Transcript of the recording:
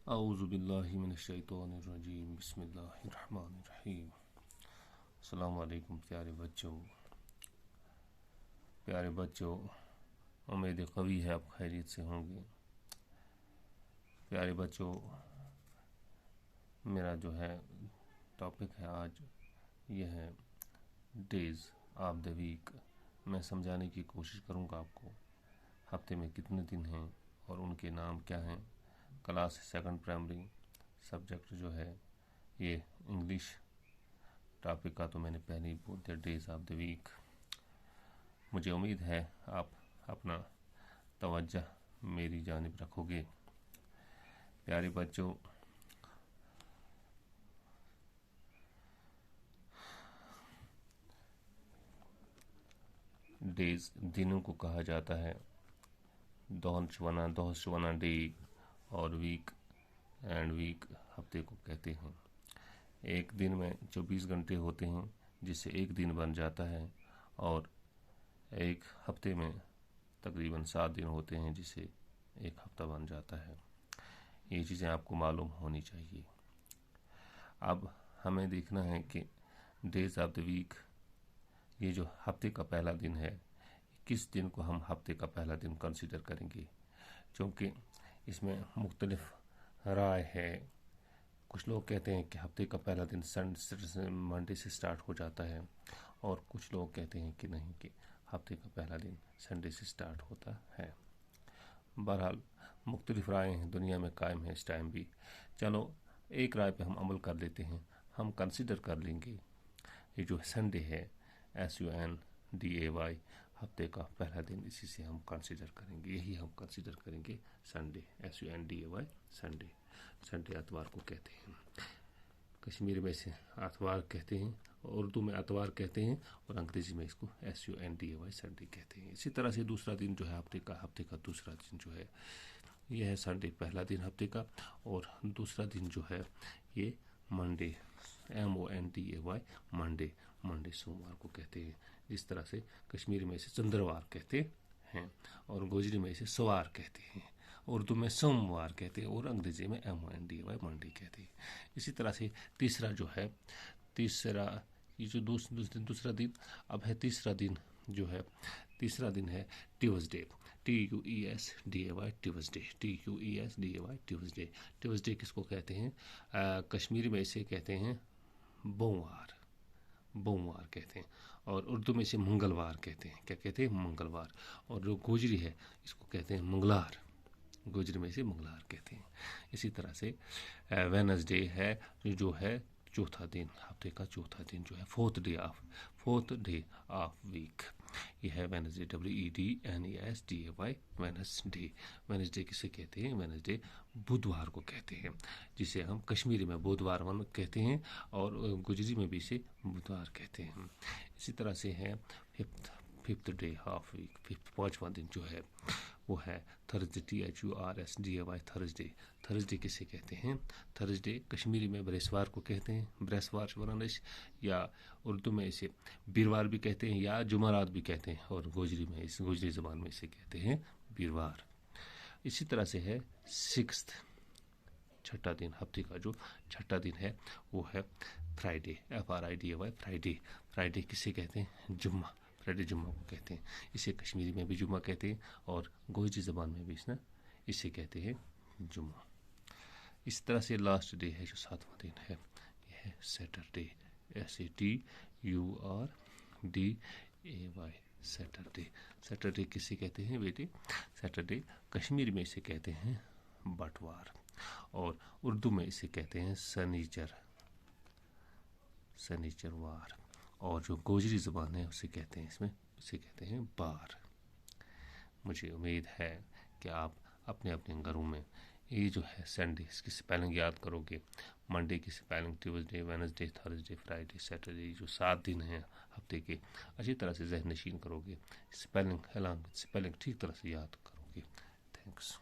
اعوذ باللہ من الشیطان الرجیم بسم اللہ الرحمن الرحیم۔ السلام علیکم پیارے بچوں، امید قوی ہے آپ خیریت سے ہوں گے۔ پیارے بچوں، میرا جو ہے ٹاپک ہے آج یہ ہے ڈیز آف دا ویک۔ میں سمجھانے کی کوشش کروں گا آپ کو ہفتے میں کتنے دن ہیں اور ان کے نام کیا ہیں۔ کلاس سیکنڈ پرائمری سبجیکٹ جو ہے یہ انگلش ٹاپک کا تو میں نے پہلے ہی بول دیا، ڈیز آف دا ویک۔ مجھے امید ہے آپ اپنا توجہ میری جانب رکھو گے۔ پیارے بچوں، ڈیز دنوں کو کہا جاتا ہے، دوہشوانا ڈے، اور ویک اینڈ ویک ہفتے کو کہتے ہیں۔ ایک دن میں 24 گھنٹے ہوتے ہیں جس سے ایک دن بن جاتا ہے، اور ایک ہفتے میں تقریباً 7 دن ہوتے ہیں جس سے ایک ہفتہ بن جاتا ہے۔ یہ چیزیں آپ کو معلوم ہونی چاہیے۔ اب ہمیں دیکھنا ہے کہ ڈیز آف دا ویک، یہ جو ہفتے کا پہلا دن ہے، کس دن کو ہم ہفتے کا پہلا دن کنسیڈر کریں گے، چونکہ اس میں مختلف رائے ہے۔ کچھ لوگ کہتے ہیں کہ ہفتے کا پہلا دن منڈے سے سٹارٹ ہو جاتا ہے، اور کچھ لوگ کہتے ہیں کہ نہیں، کہ ہفتے کا پہلا دن سنڈے سے سٹارٹ ہوتا ہے۔ بہرحال مختلف رائے ہیں، دنیا میں قائم ہے اس ٹائم بھی۔ چلو ایک رائے پہ ہم عمل کر لیتے ہیں، ہم کنسیڈر کر لیں گے یہ جو سنڈے ہے، SUNDAY، ہفتے کا پہلا دن، اسی سے ہم کنسیڈر کریں گے، یہی ہم کنسیڈر کریں گے سنڈے، SUNDAY، سنڈے۔ سنڈے اتوار کو کہتے ہیں، کشمیری میں اسے اتوار کہتے ہیں، اردو میں اتوار کہتے ہیں، اور انگریزی میں اس کو SUNDAY، سنڈے کہتے ہیں۔ اسی طرح سے دوسرا دن جو ہے ہفتے کا دوسرا دن جو ہے یہ ہے سنڈے، پہلا دن ہفتے کا، اور دوسرا دن جو ہے یہ منڈے، MONDAY، منڈے سوموار کو کہتے ہیں۔ جس طرح سے کشمیری میں اسے چندروار کہتے ہیں، اور گوجری میں اسے سوار کہتے ہیں، اردو میں سوموار کہتے ہیں، اور انگریزی میں MONDAY، منڈے کہتے ہیں۔ اسی طرح سے تیسرا یہ جو دوسرا دن اب ہے، تیسرا دن جو ہے، تیسرا دن ہے ٹیوزڈے، TUESDAY، ٹیوزڈے۔ ٹیوزڈے کس کو کہتے ہیں؟ کشمیری میں اسے کہتے ہیں بوموار کہتے ہیں، اور اردو میں اسے منگلوار کہتے ہیں۔ کیا کہتے ہیں؟ منگلوار۔ اور جو گوجری ہے اس کو کہتے ہیں منگلار، گوجری میں اسے منگلار کہتے ہیں۔ اسی طرح سے وینسڈے ہے جو ہے چوتھا دن، ہفتے کا چوتھا دن جو ہے، فورتھ ڈے آف ویک، یہ ہے وینسڈے، WEDNESDAY، وینسڈے۔ وینسڈے کسے کہتے ہیں؟ وینسڈے بدھوار کو کہتے ہیں، جسے ہم کشمیری میں بدھوار کہتے ہیں، اور گجری میں بھی اسے بدھوار کہتے ہیں۔ اسی طرح سے ہے ففتھ ڈے آف ویک، پانچواں دن جو ہے وہ ہے تھرسڈے، THURSDAY، تھرسڈے کسے کہتے ہیں؟ تھرسڈے کشمیری میں بریسوار کو کہتے ہیں، بریسوار ورنش، یا اردو میں اسے بیروار بھی کہتے ہیں، یا جمعرات بھی کہتے ہیں، اور گوجری زبان میں اسے کہتے ہیں بیروار۔ اسی طرح سے ہے سکستھ، چھٹا دن، ہفتے کا جو چھٹا دن ہے وہ ہے فرائیڈے، FRIDAY، فرائیڈے کسے کہتے ہیں؟ جمعہ، فرائیڈے جمعہ کو کہتے ہیں۔ اسے کشمیری میں بھی جمعہ کہتے ہیں، اور گوجری زبان میں بھی اسے کہتے ہیں جمعہ۔ اس طرح سے لاسٹ ڈے ہے جو ساتواں دن ہے، یہ ہے سیٹرڈے، SATURDAY، سیٹرڈے۔ سیٹرڈے کسے کہتے ہیں بیٹے؟ سیٹرڈے کشمیری میں اسے کہتے ہیں بٹوار، اور اردو میں اسے کہتے ہیں سنیچر وار، اور جو گوجری زبان ہے اسے کہتے ہیں بار۔ مجھے امید ہے کہ آپ اپنے اپنے گھروں میں یہ جو ہے سنڈے، اس کی سپیلنگ یاد کرو گے، منڈے کی spelling Tuesday, Wednesday, Thursday, Friday, Saturday, جو 7 دن ہیں ہفتے کے، اچھی طرح سے ذہن نشین کرو گے، سپیلنگ ٹھیک طرح سے یاد کرو گے۔ تھینکس۔